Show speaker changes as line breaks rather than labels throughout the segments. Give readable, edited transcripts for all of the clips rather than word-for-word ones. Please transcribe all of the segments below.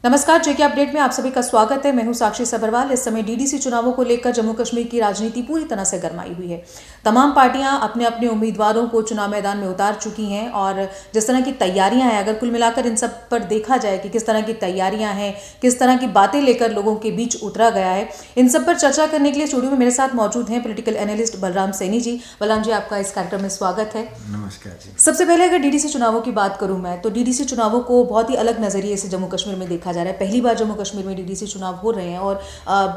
नमस्कार, जेके अपडेट में आप सभी का स्वागत है। मैं हूं साक्षी सबरवाल। इस समय डीडीसी चुनावों को लेकर जम्मू कश्मीर की राजनीति पूरी तरह से गरमाई हुई है। तमाम पार्टियां अपने अपने उम्मीदवारों को चुनाव मैदान में उतार चुकी हैं और जिस तरह की तैयारियां हैं, अगर कुल मिलाकर इन सब पर देखा जाए कि किस तरह की तैयारियां हैं, किस तरह की बातें लेकर लोगों के बीच उतरा गया है, इन सब पर चर्चा करने के लिए स्टूडियो में मेरे साथ मौजूद हैं पॉलिटिकल एनालिस्ट बलराम सैनी जी। बलराम जी, आपका इस कार्यक्रम में स्वागत है।
नमस्कार जी।
सबसे पहले अगर डीडीसी चुनावों की बात करूं मैं, तो डीडीसी चुनावों को बहुत ही अलग नजरिए से जम्मू कश्मीर में देखा जा रहा है। पहली बार जम्मू कश्मीर में डीडीसी चुनाव हो रहे हैं और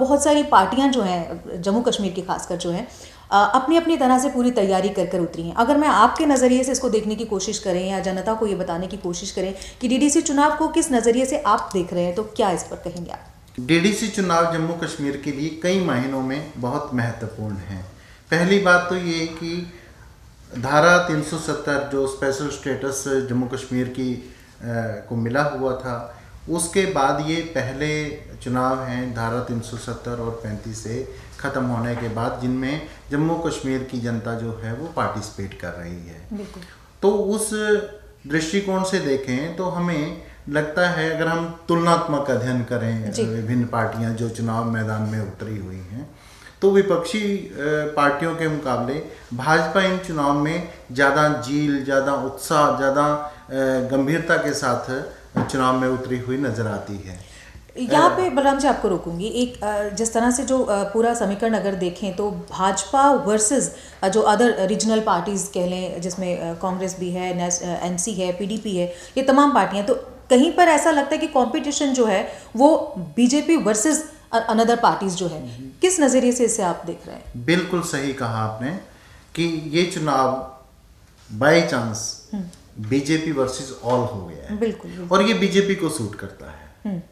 बहुत सारी पार्टियां जो हैं जम्मू कश्मीर की खासकर जो हैं अपनी अपनी तरह से पूरी तैयारी कर उतरी हैं। अगर मैं आपके नज़रिए से इसको देखने की कोशिश करें या जनता को ये बताने की कोशिश करें कि डीडीसी चुनाव को किस नज़रिए से आप देख रहे हैं, तो क्या इस पर कहेंगे आप?
डीडीसी चुनाव जम्मू कश्मीर के लिए कई महीनों में बहुत महत्वपूर्ण है। पहली बात तो ये कि धारा 370 जो स्पेशल स्टेटस जम्मू कश्मीर की को मिला हुआ था, उसके बाद ये पहले चुनाव हैं धारा 370 और 35 से ख़त्म होने के बाद, जिनमें जम्मू कश्मीर की जनता जो है वो पार्टिसिपेट कर रही है। तो उस दृष्टिकोण से देखें तो हमें लगता है, अगर हम तुलनात्मक अध्ययन करें विभिन्न पार्टियां जो चुनाव मैदान में उतरी हुई हैं, तो विपक्षी पार्टियों के मुकाबले भाजपा इन चुनाव में ज़्यादा जील, ज़्यादा उत्साह, ज़्यादा गंभीरता के साथ चुनाव में उतरी हुई नजर आती है।
यहाँ पे बलराम जी आपको रोकूंगी। एक जिस तरह से जो पूरा समीकरण अगर देखें तो भाजपा वर्सेस जो अदर रीजनल पार्टीज कह लें, जिसमें कांग्रेस भी है, एनसी है, पीडीपी है, ये तमाम पार्टियां, तो कहीं पर ऐसा लगता है कि कंपटीशन जो है वो बीजेपी वर्सेस अनदर पार्टीज जो है, किस नजरिए से इसे आप देख रहे हैं?
बिल्कुल सही कहा आपने कि ये चुनाव by chance BJP versus all हो गया है।
बिल्कुल।
और ये बीजेपी को सूट करता है।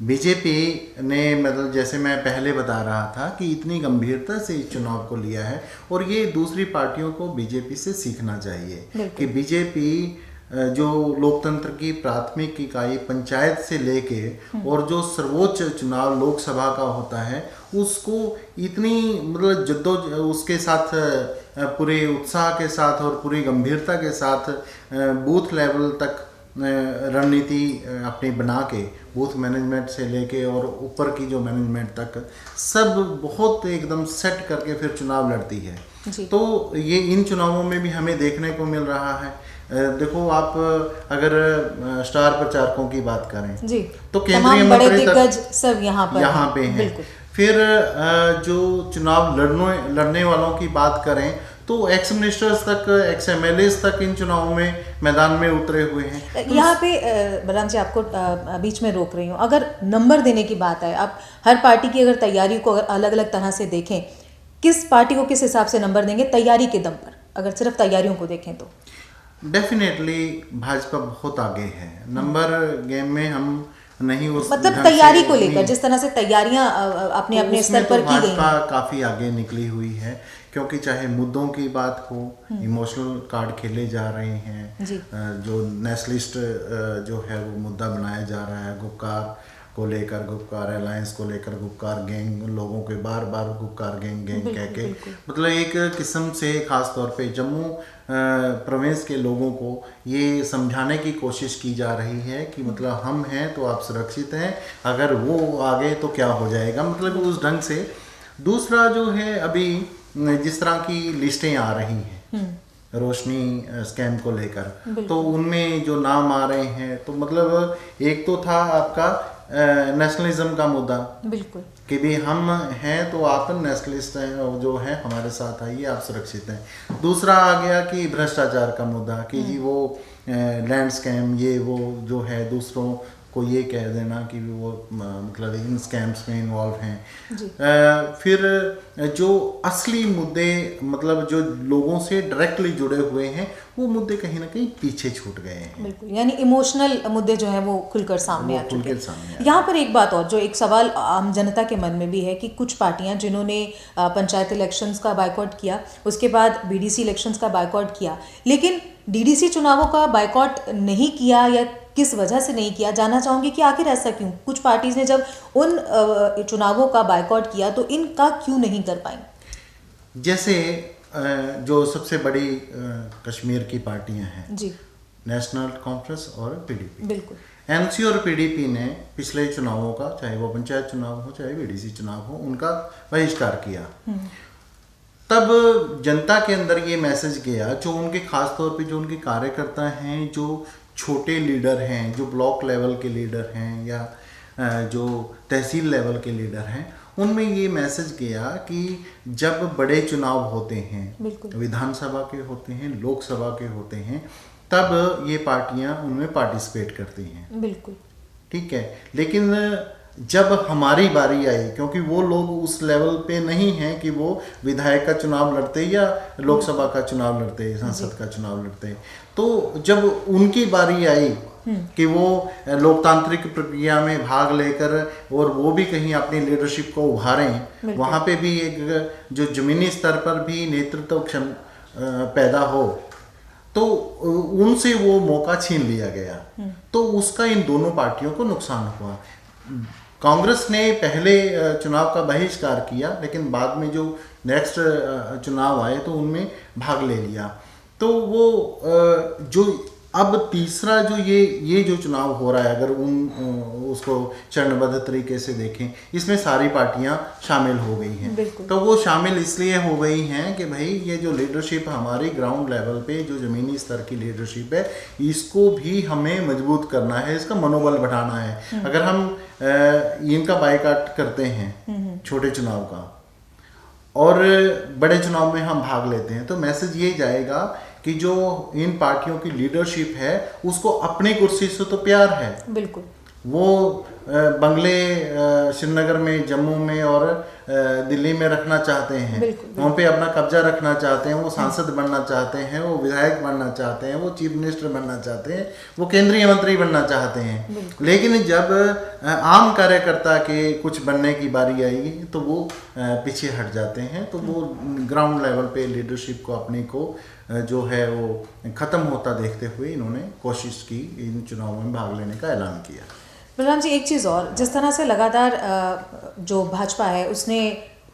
बीजेपी ने, मतलब जैसे मैं पहले बता रहा था कि इतनी गंभीरता से इस चुनाव को लिया है, और ये दूसरी पार्टियों को बीजेपी से सीखना चाहिए कि बीजेपी जो लोकतंत्र की प्राथमिक इकाई पंचायत से लेके और जो सर्वोच्च चुनाव लोकसभा का होता है, उसको इतनी मतलब उसके साथ पूरे उत्साह के साथ और पूरी गंभीरता के साथ बूथ लेवल तक रणनीति अपनी बना के, बूथ मैनेजमेंट से लेके और ऊपर की जो मैनेजमेंट तक सब बहुत एकदम सेट करके फिर चुनाव लड़ती है। तो ये इन चुनावों में भी हमें देखने को मिल रहा है। देखो, आप अगर स्टार प्रचारकों की बात करें जी, तो केंद्रीय मंत्री तक सब यहाँ पे हैं। फिर जो चुनाव लड़ने वालों की बात करें तो एक्स मिनिस्टर्स तक, एक्स एमएलएस तक इन चुनावों में मैदान में उतरे हुए हैं।
यहाँ पे बलराम जी आपको बीच में रोक रही हूँ। अगर नंबर देने की बात है, आप हर पार्टी की अगर तैयारी को अगर अलग अलग तरह से देखें, किस पार्टी को किस हिसाब से नंबर देंगे तैयारी के दम पर, अगर सिर्फ तैयारियों को देखें तो?
डेफिनेटली भाजपा बहुत आगे है नंबर गेम में। हम नहीं उस
मतलब तैयारी को लेकर जिस तरह से तैयारियां अपने
तो
अपने स्तर पर की गई
भाजपा काफी आगे निकली हुई है, क्योंकि चाहे मुद्दों की बात हो, इमोशनल कार्ड खेले जा रहे हैं, जो नेशनलिस्ट जो है वो मुद्दा बनाया जा रहा है, गुपकार को लेकर, गुपकार अलायंस को लेकर, गुपकार गैंग, लोगों के बार बार गुपकार गैंग कह के, मतलब एक किस्म से खास तौर पे जम्मू प्रोविंस के लोगों को ये समझाने की कोशिश की जा रही है कि मतलब हम हैं तो आप सुरक्षित हैं, अगर वो आ गए तो क्या हो जाएगा, मतलब उस ढंग से। दूसरा जो है, अभी जिस तरह की लिस्टें आ रही हैं रोशनी स्कैम को लेकर, तो उनमें जो नाम आ रहे हैं, तो मतलब एक तो था आपका नेशनलिज्म का मुद्दा, बिल्कुल, कि भी हम हैं तो आप नेशनलिस्ट हैं, जो है हमारे साथ आइए, आप सुरक्षित हैं। दूसरा आ गया कि भ्रष्टाचार का मुद्दा, कि जी वो लैंड स्कैम, ये वो जो है दूसरों को ये कह देना कि वो मतलब इन स्कैम्स में इन्वॉल्व हैं। फिर जो असली मुद्दे, मतलब जो लोगों से डायरेक्टली जुड़े हुए हैं, वो मुद्दे कहीं ना कहीं पीछे छूट गए हैं।
बिल्कुल, यानी इमोशनल मुद्दे जो है वो खुलकर सामने आ चुके हैं। यहाँ पर एक बात और, जो एक सवाल आम जनता के मन में भी है कि कुछ पार्टियां जिन्होंने पंचायत इलेक्शंस का बायकॉट किया, उसके बाद बीडीसी इलेक्शंस का बायकॉट किया, लेकिन डीडीसी चुनावों का बायकॉट नहीं किया, या किस वजह से नहीं किया, जानना चाहूंगी कि आखिर ऐसा क्यों? कुछ पार्टीज ने जब उन चुनावों का बायकॉट किया तो इनका क्यों नहीं कर पाई?
जैसे जो सबसे बड़ी कश्मीर की पार्टियां हैं जी, नेशनल कॉन्फ्रेंस और पीडीपी,
बिल्कुल,
एनसी और पीडीपी ने पिछले चुनावों का, चाहे वो पंचायत चुनाव हो चाहे बीडीसी चुनाव हो, उनका बहिष्कार किया। तब जनता के अंदर ये मैसेज गया, जो उनके खास तौर पे जो उनके कार्यकर्ता हैं, जो छोटे लीडर हैं, जो ब्लॉक लेवल के लीडर हैं या जो तहसील लेवल के लीडर हैं, उनमें ये मैसेज गया कि जब बड़े चुनाव होते हैं, विधानसभा के होते हैं, लोकसभा के होते हैं, तब ये पार्टियां उनमें पार्टिसिपेट करती हैं।
बिल्कुल
ठीक है। लेकिन जब हमारी बारी आई, क्योंकि वो लोग उस लेवल पे नहीं हैं कि वो विधायक का चुनाव लड़ते या लोकसभा का चुनाव लड़ते, संसद का चुनाव लड़ते, तो जब उनकी बारी आई कि वो लोकतांत्रिक प्रक्रिया में भाग लेकर और वो भी कहीं अपनी लीडरशिप को उभारें, वहाँ पे भी एक जो जमीनी स्तर पर भी नेतृत्व क्षम पैदा हो, तो उनसे वो मौका छीन लिया गया। तो उसका इन दोनों पार्टियों को नुकसान हुआ। कांग्रेस ने पहले चुनाव का बहिष्कार किया, लेकिन बाद में जो नेक्स्ट चुनाव आए तो उनमें भाग ले लिया। तो वो जो अब तीसरा जो ये जो चुनाव हो रहा है, अगर उसको चरणबद्ध तरीके से देखें, इसमें सारी पार्टियां शामिल हो गई हैं। तो वो शामिल इसलिए हो गई हैं कि भाई ये जो लीडरशिप हमारी ग्राउंड लेवल पे जो ज़मीनी स्तर की लीडरशिप है, इसको भी हमें मजबूत करना है, इसका मनोबल बढ़ाना है। अगर हम इनका बायकॉट करते हैं छोटे चुनाव का और बड़े चुनाव में हम भाग लेते हैं, तो मैसेज ये जाएगा कि जो इन पार्टियों की लीडरशिप है उसको अपनी कुर्सी से तो प्यार है।
बिल्कुल।
वो बंगले श्रीनगर में, जम्मू में और दिल्ली में रखना चाहते हैं, वहाँ पे अपना कब्जा रखना चाहते हैं, वो सांसद बनना चाहते हैं, वो विधायक बनना चाहते हैं, वो चीफ मिनिस्टर बनना चाहते हैं, वो केंद्रीय मंत्री बनना चाहते हैं। लेकिन जब आम कार्यकर्ता के कुछ बनने की बारी आएगी तो वो पीछे हट जाते हैं। तो वो ग्राउंड लेवल पे लीडरशिप को अपने को जो है वो ख़त्म होता देखते हुए इन्होंने कोशिश की, इन चुनावों में भाग लेने का ऐलान किया।
बलराम जी, एक चीज़ और, जिस तरह से लगातार जो भाजपा है उसने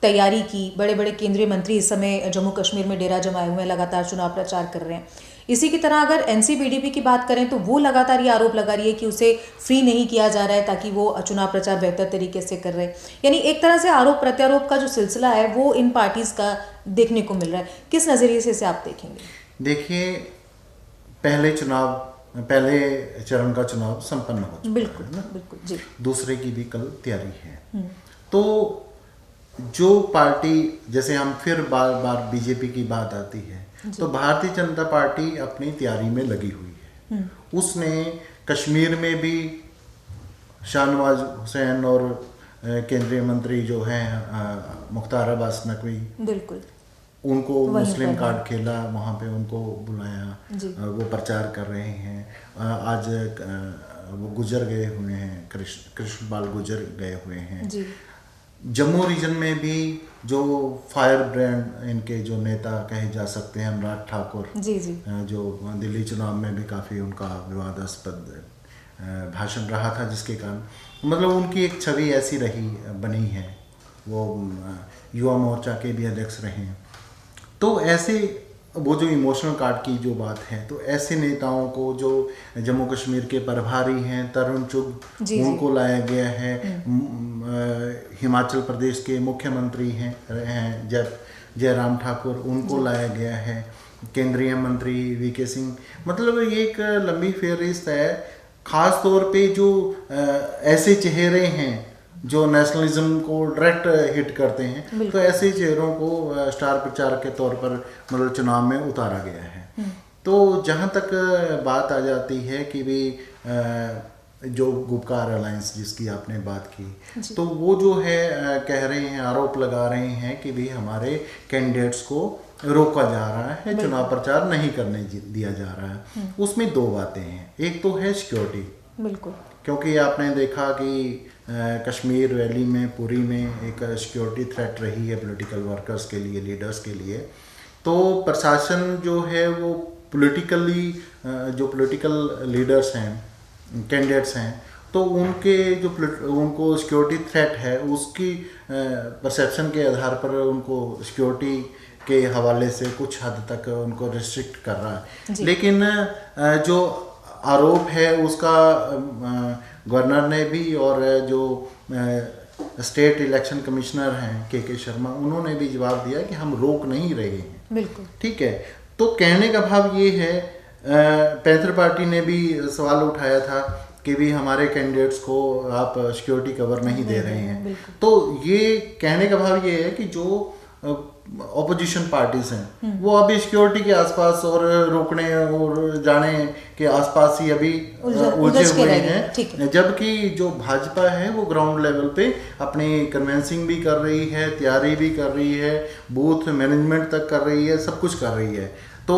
तैयारी की, बड़े बड़े केंद्रीय मंत्री इस समय जम्मू कश्मीर में डेरा जमाए हुए हैं, लगातार चुनाव प्रचार कर रहे हैं। इसी की तरह अगर एनसीपीडीपी की बात करें तो वो लगातार ये आरोप लगा रही है कि उसे फ्री नहीं किया जा रहा है ताकि वो चुनाव प्रचार बेहतर तरीके से कर रहे हैं। यानी एक तरह से आरोप प्रत्यारोप का जो सिलसिला है वो इन पार्टीज का देखने को मिल रहा है। किस नज़रिए से इसे आप देखेंगे?
देखिए, पहले चरण का चुनाव संपन्न हो चुका
बिल्कुल,
है ना?
बिल्कुल जी।
दूसरे की भी कल तैयारी है। तो जो पार्टी, जैसे हम फिर बार बार बीजेपी की बात आती है, तो भारतीय जनता पार्टी अपनी तैयारी में लगी हुई है। उसने कश्मीर में भी शाहनवाज हुसैन और केंद्रीय मंत्री जो हैं मुख्तार अब्बास नकवी, बिल्कुल, उनको मुस्लिम कार्ड खेला, वहाँ पे उनको बुलाया, वो प्रचार कर रहे हैं। आज वो गुजर गए हुए हैं, कृष्णपाल गुजर गए हुए हैं। जम्मू रीजन में भी जो फायर ब्रांड इनके जो नेता कहे जा सकते हैं, अनुराग ठाकुर, जो दिल्ली चुनाव में भी काफ़ी उनका विवादास्पद भाषण रहा था, जिसके कारण मतलब उनकी एक छवि ऐसी बनी है। वो युवा मोर्चा के भी अध्यक्ष रहे हैं। तो ऐसे वो जो इमोशनल कार्ड की जो बात है, तो ऐसे नेताओं को जो जम्मू कश्मीर के प्रभारी हैं तरुण चुग, उनको लाया गया है। हिमाचल प्रदेश के मुख्यमंत्री हैं जयराम ठाकुर, उनको लाया गया है। केंद्रीय मंत्री वीके सिंह, मतलब ये एक लंबी फेहरिस्त है। खास तौर पे जो ऐसे चेहरे हैं जो नेशनलिज्म को डायरेक्ट हिट करते हैं, तो ऐसे चेहरों को स्टार प्रचारक के तौर पर मतलब चुनाव में उतारा गया है। तो जहाँ तक बात आ जाती है कि भी जो गुपकार अलायंस जिसकी आपने बात की, तो वो जो है कह रहे हैं, आरोप लगा रहे हैं कि भी हमारे कैंडिडेट्स को रोका जा रहा है, चुनाव प्रचार नहीं करने दिया जा रहा है। उसमें दो बातें हैं। एक तो है सिक्योरिटी, बिल्कुल, क्योंकि आपने देखा कि कश्मीर वैली में, पुरी में एक सिक्योरिटी थ्रेट रही है पॉलिटिकल वर्कर्स के लिए, लीडर्स के लिए। तो प्रशासन जो है वो पॉलिटिकली जो पॉलिटिकल लीडर्स हैं, कैंडिडेट्स हैं, तो उनको सिक्योरिटी थ्रेट है, उसकी परसेप्शन के आधार पर उनको सिक्योरिटी के हवाले से कुछ हद तक उनको रिस्ट्रिक्ट कर रहा है। लेकिन जो आरोप है उसका गवर्नर ने भी और जो स्टेट इलेक्शन कमिश्नर हैं के शर्मा, उन्होंने भी जवाब दिया कि हम रोक नहीं रहे हैं।
बिल्कुल
ठीक है, तो कहने का भाव ये है, पैंथर पार्टी ने भी सवाल उठाया था कि भी हमारे कैंडिडेट्स को आप सिक्योरिटी कवर नहीं दे रहे हैं। तो ये कहने का भाव ये है कि जो ऑपोजिशन पार्टीज हैं वो अभी सिक्योरिटी के आसपास और रोकने और जाने के आसपास ही अभी उलझे हुए हैं, जबकि जो भाजपा है वो ग्राउंड लेवल पे अपनी कन्वेंसिंग भी कर रही है, तैयारी भी कर रही है, बूथ मैनेजमेंट तक कर रही है, सब कुछ कर रही है। तो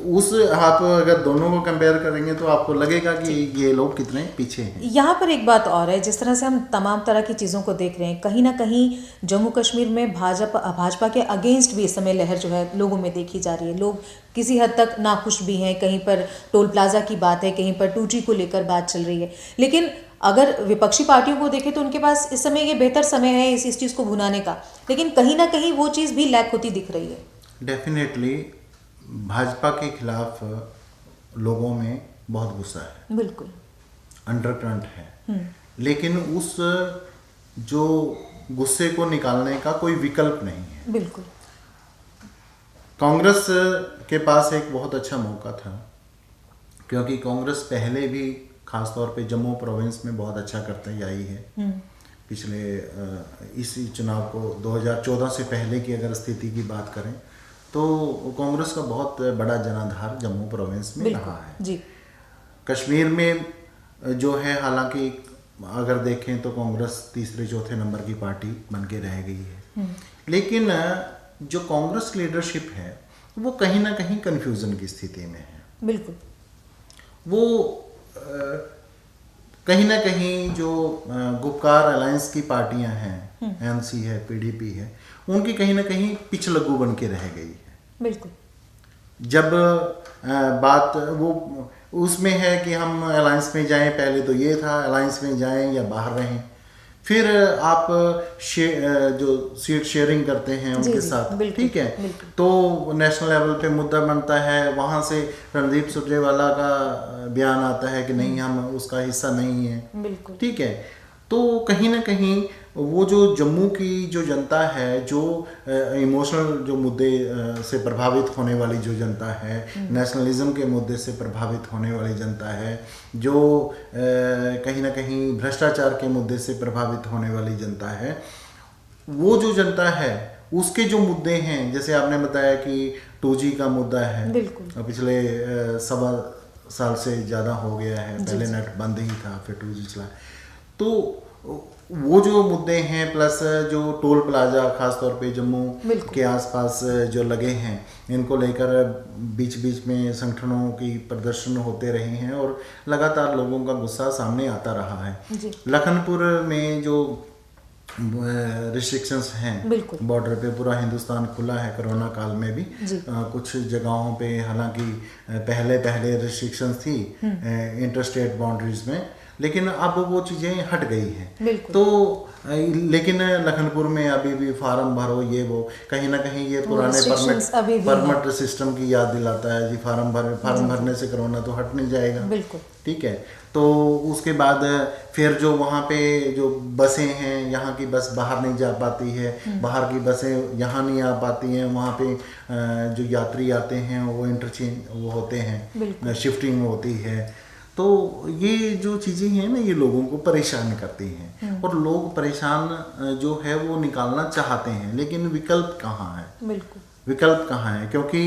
उस आप अगर दोनों को कंपेयर करेंगे तो आपको लगेगा कि ये लोग कितने पीछे हैं।
यहाँ पर एक बात और है, जिस तरह से हम तमाम तरह की चीज़ों को देख रहे हैं, कहीं ना कहीं जम्मू कश्मीर में भाजपा के अगेंस्ट भी इस समय लहर जो है लोगों में देखी जा रही है। लोग किसी हद तक नाखुश भी हैं, कहीं पर टोल प्लाजा की बात है, कहीं पर 2G को लेकर बात चल रही है। लेकिन अगर विपक्षी पार्टियों को देखें तो उनके पास इस समय ये बेहतर समय है इस चीज़ को भुनाने का, लेकिन कहीं ना कहीं वो चीज़ भी लैक होती दिख रही है।
डेफिनेटली भाजपा के खिलाफ लोगों में बहुत गुस्सा है, बिल्कुल अंडरकरंट है, लेकिन उस जो गुस्से को निकालने का कोई विकल्प नहीं है।
बिल्कुल
कांग्रेस के पास एक बहुत अच्छा मौका था, क्योंकि कांग्रेस पहले भी खासतौर पे जम्मू प्रोविंस में बहुत अच्छा करते आई है। पिछले इसी चुनाव को 2014 से पहले की अगर स्थिति की बात करें तो कांग्रेस का बहुत बड़ा जनाधार जम्मू प्रोविंस में रहा है
जी।
कश्मीर में जो है, हालांकि अगर देखें तो कांग्रेस तीसरे चौथे नंबर की पार्टी बन के रह गई है, लेकिन जो कांग्रेस लीडरशिप है वो कहीं ना कहीं कंफ्यूजन की स्थिति में है।
बिल्कुल
वो कहीं ना कहीं जो गुपकार अलायंस की पार्टियां हैं, एनसी है, पीडीपी है, उनकी कहीं ना कहीं पिछलग्गू बन के रह गई है।
बिल्कुल
जब बात वो उसमें है कि हम अलायंस में जाएं, पहले तो ये था अलायंस में जाएं या बाहर रहें, फिर आप जो सीट शेयरिंग करते हैं उनके साथ, ठीक है, तो नेशनल लेवल पे मुद्दा बनता है, वहाँ से रणदीप सुरजेवाला का बयान आता है कि नहीं हम उसका हिस्सा नहीं है, ठीक है। तो कहीं ना कहीं वो जो जम्मू की जो जनता है, जो इमोशनल जो मुद्दे से प्रभावित होने वाली जो जनता है, नेशनलिज्म के मुद्दे से प्रभावित होने वाली जनता है, जो कहीं ना कहीं भ्रष्टाचार के मुद्दे से प्रभावित होने वाली जनता है, वो जो जनता है उसके जो मुद्दे हैं, जैसे आपने बताया कि 2G का मुद्दा है, पिछले 1.25 साल से ज़्यादा हो गया है, पहले नेट बंद ही था, फिर 2G चला, तो वो जो मुद्दे हैं, प्लस जो टोल प्लाजा खासतौर पे जम्मू के आसपास जो लगे हैं, इनको लेकर बीच बीच में संगठनों की प्रदर्शन होते रहे हैं और लगातार लोगों का गुस्सा सामने आता रहा है। लखनपुर में जो रिस्ट्रिक्शंस हैं बॉर्डर पे, पूरा हिंदुस्तान खुला है कोरोना काल में भी, कुछ जगहों पे हालांकि पहले रिस्ट्रिक्शंस थी इंटरस्टेट बाउंड्रीज में, लेकिन अब वो चीज़ें हट गई हैं। तो लेकिन लखनपुर में अभी भी फार्म भरो, ये वो कहीं ना कहीं ये पुराने परमिट सिस्टम की याद दिलाता है जी। फार्म भरने से कोरोना तो हट नहीं जाएगा, बिल्कुल ठीक है। तो उसके बाद फिर जो वहाँ पे जो बसें हैं, यहाँ की बस बाहर नहीं जा पाती है, बाहर की बसें यहाँ नहीं आ पाती हैं, वहाँ पे जो यात्री आते हैं वो इंटरचेंज वो होते हैं, शिफ्टिंग होती है। तो ये जो चीज़ें हैं ना, ये लोगों को परेशान करती हैं और लोग परेशान जो है वो निकालना चाहते हैं, लेकिन विकल्प कहाँ है, विकल्प कहाँ है, क्योंकि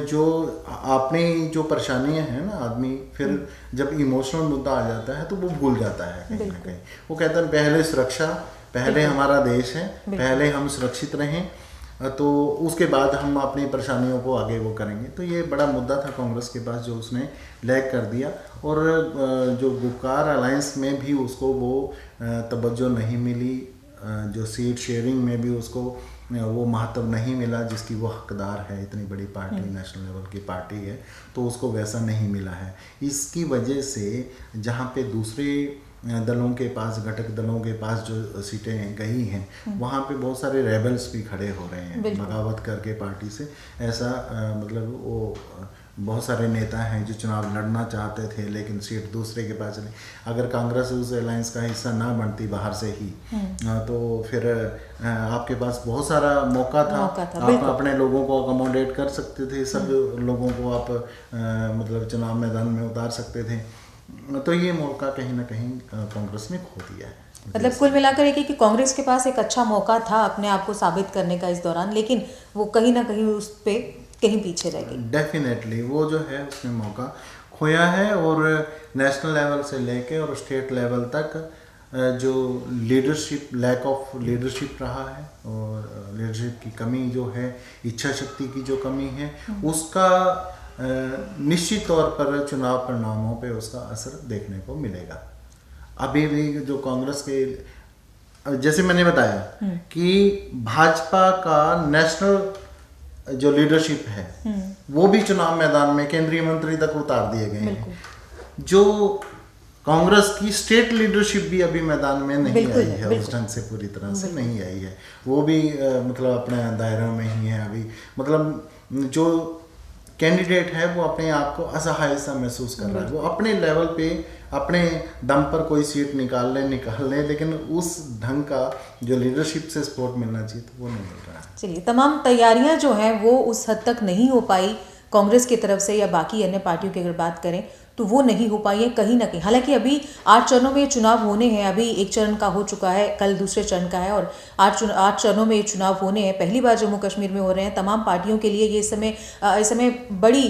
जो आपने जो परेशानियां हैं ना, आदमी फिर जब इमोशनल मुद्दा आ जाता है तो वो भूल जाता है कहीं ना कहीं। वो कहता है पहले सुरक्षा, पहले हमारा देश है, पहले हम सुरक्षित रहें, तो उसके बाद हम अपनी परेशानियों को आगे वो करेंगे। तो ये बड़ा मुद्दा था कांग्रेस के पास जो उसने लैग कर दिया, और जो गुपकार अलायंस में भी उसको वो तवज्जो नहीं मिली, जो सीट शेयरिंग में भी उसको वो महत्व नहीं मिला जिसकी वो हकदार है। इतनी बड़ी पार्टी, नेशनल लेवल की पार्टी है, तो उसको वैसा नहीं मिला है। इसकी वजह से जहाँ पे दूसरे दलों के पास, घटक दलों के पास जो सीटें गई हैं, वहाँ पे बहुत सारे रेबल्स भी खड़े हो रहे हैं बगावत करके पार्टी से। ऐसा मतलब वो बहुत सारे नेता हैं जो चुनाव लड़ना चाहते थे लेकिन सीट दूसरे के पास चली। अगर कांग्रेस उस अलायंस का हिस्सा ना बनती बाहर से ही तो फिर आपके पास बहुत सारा मौका था। आप अपने लोगों को अकोमोडेट कर सकते थे, सब लोगों को आप मतलब चुनाव मैदान में उतार सकते थे। तो ये मौका कहीं ना कहीं कांग्रेस ने खो दिया है।
मतलब कुल मिलाकर एक कि कांग्रेस के पास एक अच्छा मौका था अपने आप को साबित करने का इस दौरान, लेकिन वो कहीं ना कहीं उस पे कहीं पीछे रह गई।
डेफिनेटली वो जो है उसने मौका खोया है। और नेशनल लेवल से लेके और स्टेट लेवल तक जो लीडरशिप, लैक ऑफ लीडरशिप रहा है और लीडरशिप की कमी जो है, इच्छा शक्ति की जो कमी है, उसका निश्चित तौर पर चुनाव परिणामों पे उसका असर देखने को मिलेगा। अभी भी जो कांग्रेस के, जैसे मैंने बताया कि भाजपा का नेशनल जो लीडरशिप है वो भी चुनाव मैदान में केंद्रीय मंत्री तक उतार दिए गए हैं। जो कांग्रेस की स्टेट लीडरशिप भी अभी मैदान में नहीं आई है, उस ढंग से पूरी तरह से नहीं आई है। वो भी मतलब अपने दायरे में ही है अभी। मतलब जो कैंडिडेट है वो अपने आप को असहाय सा महसूस कर रहा है। वो अपने लेवल पे अपने दम पर कोई सीट निकाल ले, लेकिन उस ढंग का जो लीडरशिप से सपोर्ट मिलना चाहिए तो वो नहीं मिल रहा है।
चलिए, तमाम तैयारियां जो हैं वो उस हद तक नहीं हो पाई कांग्रेस की तरफ से या बाकी अन्य पार्टियों की अगर बात करें तो वो नहीं हो पाई है कहीं ना कहीं। हालांकि अभी 8 चरणों में चुनाव होने हैं। अभी एक चरण का हो चुका है, कल दूसरे चरण का है और 8 चरणों में चुनाव होने हैं। पहली बार जम्मू कश्मीर में हो रहे हैं। तमाम पार्टियों के लिए ये इस समय बड़ी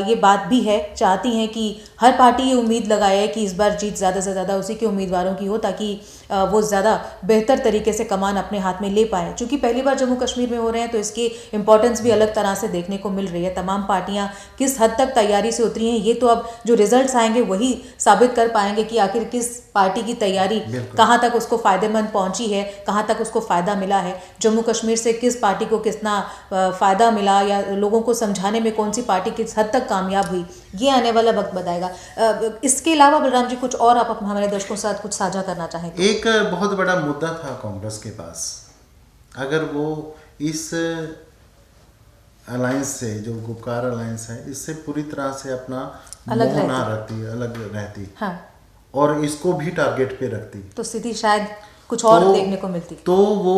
ये बात भी है, चाहती हैं कि हर पार्टी ये उम्मीद लगाए है कि इस बार जीत ज़्यादा से ज़्यादा उसी के उम्मीदवारों की हो ताकि वो ज़्यादा बेहतर तरीके से कमान अपने हाथ में ले पाए। चूँकि पहली बार जम्मू कश्मीर में हो रहे हैं तो इसकी इंपॉर्टेंस भी अलग तरह से देखने को मिल रही है। तमाम पार्टियां किस हद तक तैयारी से उतरी हैं ये तो अब जो रिजल्ट्स आएंगे वही साबित कर पाएंगे कि आखिर किस पार्टी की तैयारी कहाँ तक उसको फायदेमंद पहुंची है, कहाँ तक उसको फायदा मिला है। जम्मू कश्मीर से किस पार्टी को कितना फायदा मिला या लोगों को समझाने में कौन सी पार्टी किस हद तक कामयाब हुई, ये आने वाला वक्त बताएगा। इसके अलावा बलराम जी कुछ और आप हमारे दर्शकों के साथ कुछ साझा करना चाहें?
एक बहुत बड़ा मुद्दा था कांग्रेस के पास। अगर वो इस अलायंस से, जो गुपकार अलायंस है, इससे पूरी तरह से अपना
अलग
रहती
हाँ।
और इसको भी टारगेट पे रखती
तो स्थिति शायद कुछ और देखने को मिलती।
तो वो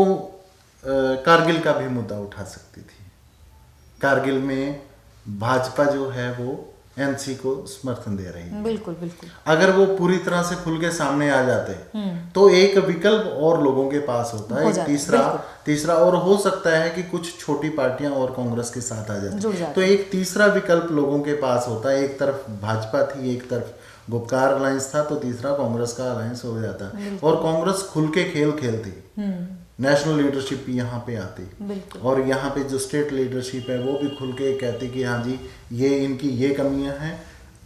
कारगिल का भी मुद्दा उठा सकती थी। कारगिल में भाजपा जो है वो एनसी को समर्थन दे रही है।
बिल्कुल बिल्कुल।
अगर वो पूरी तरह से खुल के सामने आ जाते तो एक विकल्प और लोगों के पास होता है, तीसरा और हो सकता है कि कुछ छोटी पार्टियां और कांग्रेस के साथ आ जाती तो एक तीसरा विकल्प लोगों के पास होता है। एक तरफ भाजपा थी, एक तरफ गुपकार अलायंस था, तो तीसरा कांग्रेस का अलायंस हो जाता और कांग्रेस खुल के खेल खेलती। नेशनल लीडरशिप भी यहाँ पे आती और यहाँ पे जो स्टेट लीडरशिप है वो भी खुल के कहती कि हाँ जी ये इनकी ये कमियां हैं,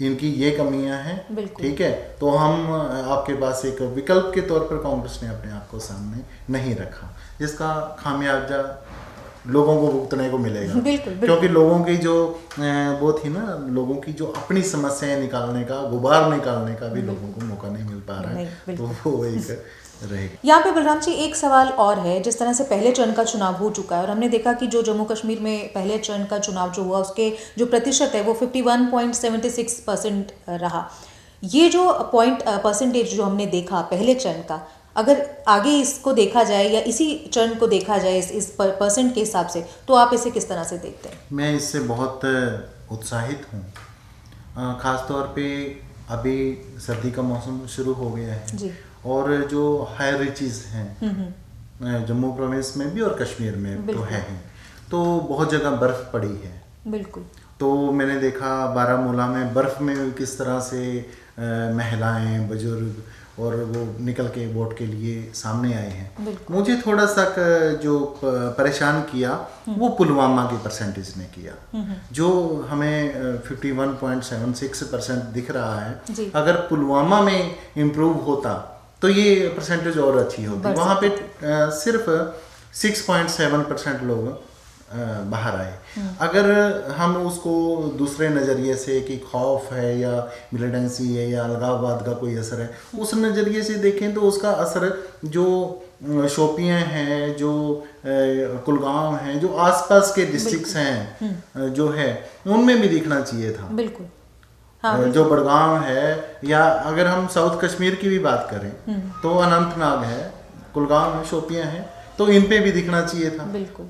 इनकी ये कमियां हैं, ठीक है, तो हम आपके पास एक विकल्प के तौर पर कांग्रेस ने अपने आप को सामने नहीं रखा, जिसका खामियाजा लोगों को भुगतने को मिलेगा। क्योंकि लोगों की जो वो थी ना, लोगों की जो अपनी समस्याएं निकालने का, गुबार निकालने का भी लोगों को मौका नहीं मिल पा रहा है, तो वो एक रहेगा।
यहाँ पे बलराम जी एक सवाल और है। जिस तरह से पहले चरण का चुनाव हो चुका है और हमने देखा कि जो जम्मू कश्मीर में पहले चरण का चुनाव जो हुआ उसके जो प्रतिशत है वो 51.76% रहा। ये जो परसेंटेज जो हमने देखा पहले चरण का, अगर आगे इसको देखा जाए या इसी चरण को देखा जाए इस परसेंट के हिसाब से, तो आप इसे किस तरह से देखते हैं?
मैं इससे बहुत उत्साहित हूँ। खासतौर पे अभी सर्दी का मौसम शुरू हो गया है
जी।
और जो हाई रिचेस हैं जम्मू प्रोविंस में भी और कश्मीर में तो है ही, तो बहुत जगह बर्फ पड़ी है।
बिल्कुल।
तो मैंने देखा बारामूला में बर्फ में किस तरह से महिलाएं, बुजुर्ग और वो निकल के वोट के लिए सामने आए हैं। मुझे थोड़ा सा जो परेशान किया वो पुलवामा की परसेंटेज ने किया, जो हमें 51.76% दिख रहा है। अगर पुलवामा में इम्प्रूव होता तो ये परसेंटेज और अच्छी होती। वहाँ पे सिर्फ 6.7% लोग बाहर आए। अगर हम उसको दूसरे नज़रिए से कि खौफ है या मिलिटेंसी है या अलगाववाद का कोई असर है, उस नज़रिए से देखें तो उसका असर जो शोपियां हैं, जो कुलगाम हैं, जो आसपास के डिस्ट्रिक्ट्स हैं जो है, उनमें भी दिखना चाहिए था।
बिल्कुल। हाँ,
जो बड़गाम है, या अगर हम साउथ कश्मीर की भी बात करें तो अनंतनाग है, कुलगाम है, शोपियां हैं, तो इन पे भी दिखना चाहिए था।
बिल्कुल।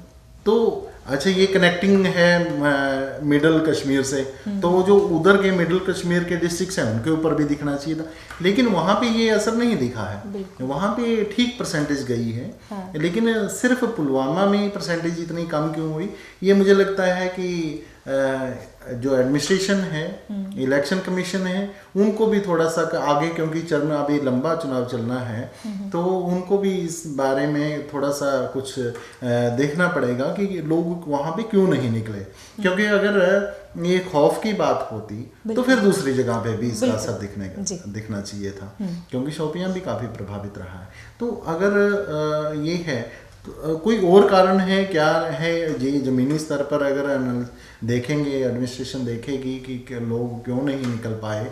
तो अच्छा, ये कनेक्टिंग है मिडल कश्मीर से, तो जो उधर के मिडल कश्मीर के डिस्ट्रिक्ट्स हैं उनके ऊपर भी दिखना चाहिए था, लेकिन वहाँ पे ये असर नहीं दिखा है। वहाँ पे ठीक परसेंटेज गई है। हाँ। लेकिन सिर्फ पुलवामा में परसेंटेज इतनी कम क्यों हुई, ये मुझे लगता है कि जो एडमिनिस्ट्रेशन है, इलेक्शन कमीशन है, उनको भी थोड़ा सा आगे, क्योंकि अभी लंबा चुनाव चलना है, तो उनको भी इस बारे में थोड़ा सा कुछ देखना पड़ेगा कि लोग वहाँ पे क्यों नहीं निकले। क्योंकि अगर ये खौफ की बात होती तो फिर दूसरी जगह पे भी इसका असर दिखना चाहिए था, क्योंकि शोपियां भी काफ़ी प्रभावित रहा है। तो अगर ये है, कोई और कारण है क्या है, ये ज़मीनी स्तर पर अगर देखेंगे, एडमिनिस्ट्रेशन देखेगी कि लोग क्यों नहीं निकल पाए,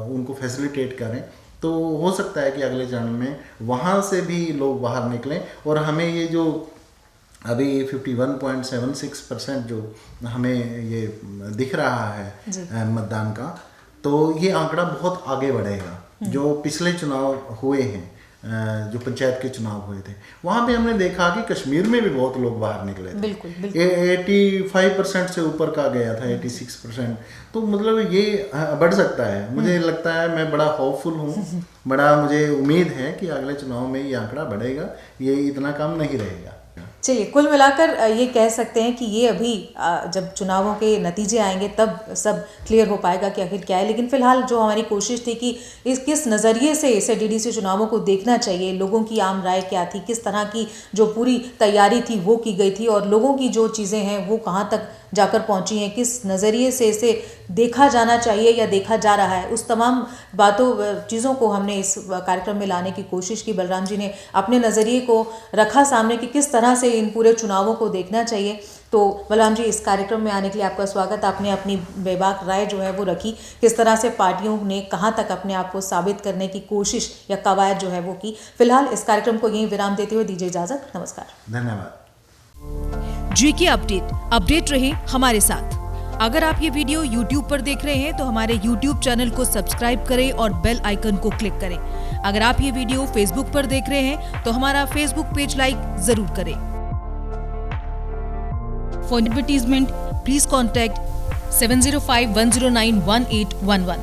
उनको फैसिलिटेट करें, तो हो सकता है कि अगले चरण में वहाँ से भी लोग बाहर निकलें और हमें ये जो अभी 51.76% जो हमें ये दिख रहा है मतदान का, तो ये आंकड़ा बहुत आगे बढ़ेगा। जो पिछले चुनाव हुए हैं, जो पंचायत के चुनाव हुए थे, वहाँ पे हमने देखा कि कश्मीर में भी बहुत लोग बाहर निकले थे।
बिल्कुल।
85% से ऊपर का गया था, 86%। तो मतलब ये बढ़ सकता है। मुझे लगता है, मैं बड़ा होपफुल हूँ, बड़ा मुझे उम्मीद है कि अगले चुनाव में ये आंकड़ा बढ़ेगा, ये इतना कम नहीं रहेगा।
चलिए, कुल मिलाकर ये कह सकते हैं कि ये अभी जब चुनावों के नतीजे आएंगे तब सब क्लियर हो पाएगा कि आखिर क्या है। लेकिन फिलहाल जो हमारी कोशिश थी कि किस नज़रिए से इसे डीडीसी चुनावों को देखना चाहिए, लोगों की आम राय क्या थी, किस तरह की जो पूरी तैयारी थी वो की गई थी, और लोगों की जो चीज़ें हैं वो कहाँ तक जाकर पहुंची हैं, किस नज़रिए से इसे देखा जाना चाहिए या देखा जा रहा है, उस तमाम चीज़ों को हमने इस कार्यक्रम में लाने की कोशिश की। बलराम जी ने अपने नज़रिए को रखा सामने कि किस तरह से इन पूरे चुनावों को देखना चाहिए। तो बलराम जी, इस कार्यक्रम में आने के लिए आपका स्वागत। आपने अपनी बेबाक राय जो है वो रखी, किस तरह से पार्टियों ने कहाँ तक अपने आप को साबित करने की कोशिश या कवायद जो है वो की। फिलहाल इस कार्यक्रम को यहीं विराम देते हुए दीजिए इजाजत। नमस्कार,
धन्यवाद।
जीके अपडेट रहे हमारे साथ। अगर आप ये वीडियो YouTube पर देख रहे हैं तो हमारे YouTube चैनल को सब्सक्राइब करें और बेल आइकन को क्लिक करें। अगर आप ये वीडियो Facebook पर देख रहे हैं तो हमारा Facebook पेज लाइक जरूर करें। For advertisement, please contact 705-109-1811.